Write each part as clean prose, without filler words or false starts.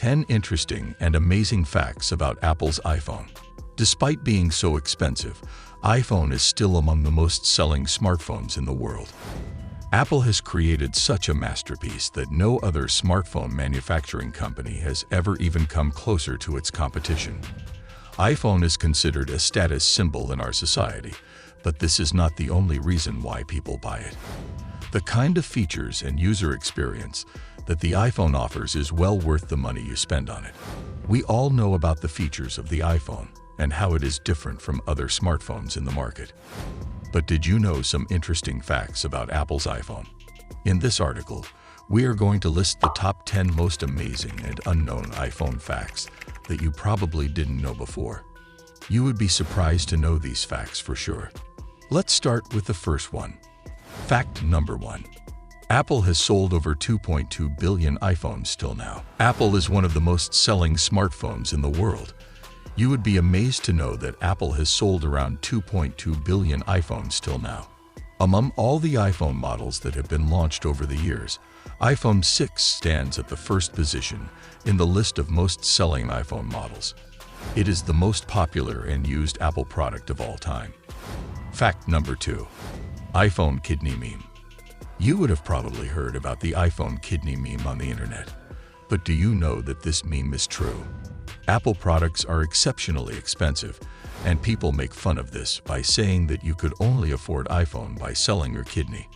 10 interesting and amazing facts about Apple's iPhone. Despite being so expensive, iPhone is still among the most selling smartphones in the world. Apple has created such a masterpiece that no other smartphone manufacturing company has ever even come closer to its competition. iPhone is considered a status symbol in our society, but this is not the only reason why people buy it. The kind of features and user experience that the iPhone offers is well worth the money you spend on it. We all know about the features of the iPhone and how it is different from other smartphones in the market. But did you know some interesting facts about Apple's iPhone? In this article, we are going to list the top 10 most amazing and unknown iPhone facts that you probably didn't know before. You would be surprised to know these facts for sure. Let's start with the first one. Fact number 1. Apple has sold over 2.2 billion iPhones till now. Apple is one of the most selling smartphones in the world. You would be amazed to know that Apple has sold around 2.2 billion iPhones till now. Among all the iPhone models that have been launched over the years, iPhone 6 stands at the first position in the list of most selling iPhone models. It is the most popular and used Apple product of all time. Fact number 2. iPhone kidney meme. You would have probably heard about the iPhone kidney meme on the internet. But do you know that this meme is true? Apple products are exceptionally expensive, and people make fun of this by saying that you could only afford iPhone by selling your kidney.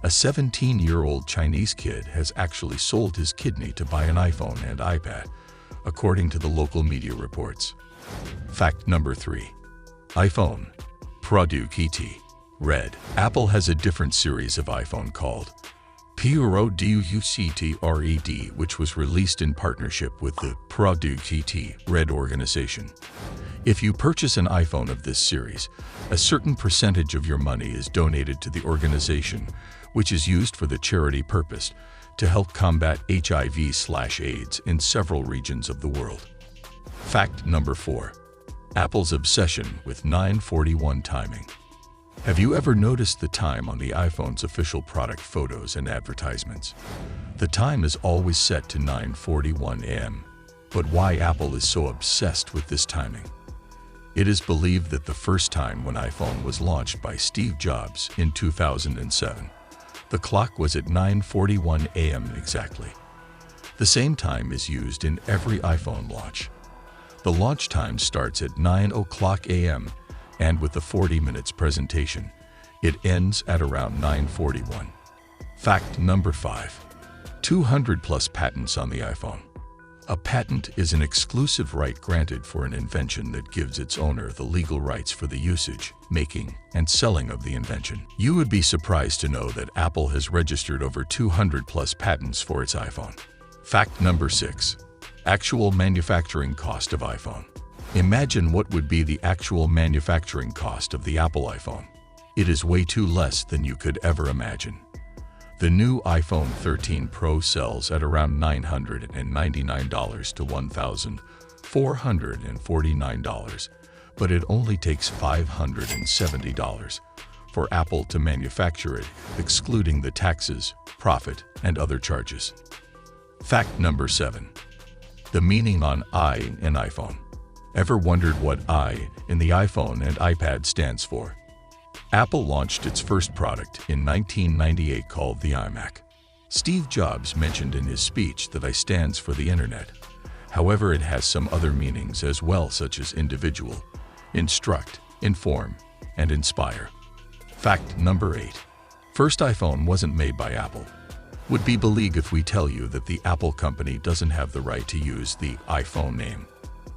A 17-year-old Chinese kid has actually sold his kidney to buy an iPhone and iPad, according to the local media reports. Fact number 3. iPhone Product Red. Apple has a different series of iPhone called Product, which was released in partnership with the Product Red organization. If you purchase an iPhone of this series, a certain percentage of your money is donated to the organization, which is used for the charity purpose to help combat HIV/AIDS in several regions of the world. Fact number 4. Apple's obsession with 9:41 timing. Have you ever noticed the time on the iPhone's official product photos and advertisements? The time is always set to 9:41 a.m. But why Apple is so obsessed with this timing? It is believed that the first time when iPhone was launched by Steve Jobs in 2007, the clock was at 9:41 a.m. exactly. The same time is used in every iPhone launch. The launch time starts at 9:00 a.m. and with the 40 minutes presentation, it ends at around 9:41. Fact number 5. 200 plus patents on the iPhone. A patent is an exclusive right granted for an invention that gives its owner the legal rights for the usage, making, and selling of the invention. You would be surprised to know that Apple has registered over 200 plus patents for its iPhone. Fact number 6. Actual manufacturing cost of iPhone. Imagine what would be the actual manufacturing cost of the Apple iPhone. It is way too less than you could ever imagine. The new iPhone 13 Pro sells at around $999 to $1,449, but it only takes $570 for Apple to manufacture it, excluding the taxes, profit, and other charges. Fact number 7. The meaning on I in iPhone. Ever wondered what I in the iPhone and iPad stands for? Apple launched its first product in 1998 called the iMac. Steve Jobs mentioned in his speech that I stands for the Internet. However, it has some other meanings as well, such as individual, instruct, inform, and inspire. Fact number 8. First iPhone wasn't made by Apple. Would be beleagued if we tell you that the Apple company doesn't have the right to use the iPhone name.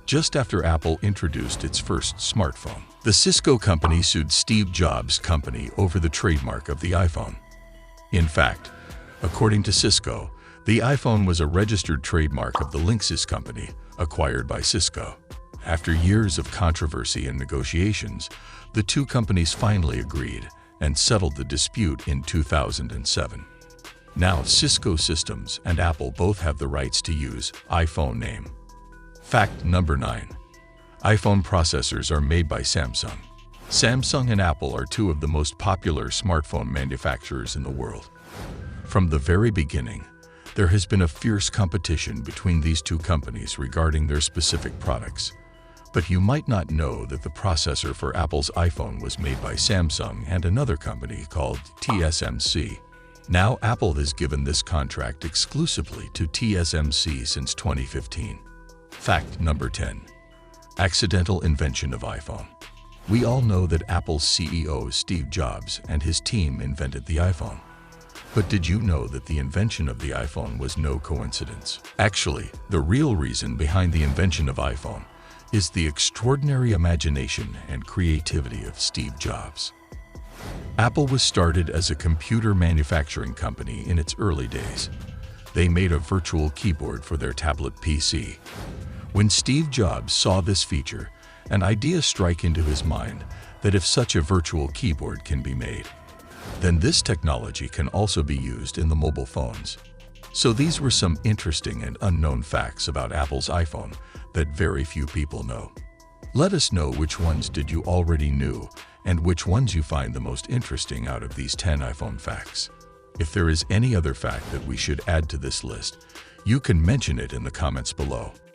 Just after Apple introduced its first smartphone, the Cisco company sued Steve Jobs' company over the trademark of the iPhone. In fact, according to Cisco, the iPhone was a registered trademark of the Linksys company, acquired by Cisco. After years of controversy and negotiations, the two companies finally agreed and settled the dispute in 2007. Now Cisco Systems and Apple both have the rights to use iPhone name. Fact number 9. iPhone processors are made by Samsung. Samsung and Apple are two of the most popular smartphone manufacturers in the world. From the very beginning, There has been a fierce competition between these two companies regarding their specific products. But you might not know that the processor for Apple's iPhone was made by Samsung and another company called TSMC. Now Apple has given this contract exclusively to TSMC since 2015. Fact number 10. Accidental invention of iPhone. We all know that Apple's CEO Steve Jobs and his team invented the iPhone. But did you know that the invention of the iPhone was no coincidence? Actually, the real reason behind the invention of iPhone is the extraordinary imagination and creativity of Steve Jobs. Apple was started as a computer manufacturing company in its early days. They made a virtual keyboard for their tablet PC. When Steve Jobs saw this feature, an idea struck into his mind that if such a virtual keyboard can be made, then this technology can also be used in the mobile phones. So these were some interesting and unknown facts about Apple's iPhone that very few people know. Let us know which ones did you already knew and which ones you find the most interesting out of these 10 iPhone facts. If there is any other fact that we should add to this list, you can mention it in the comments below.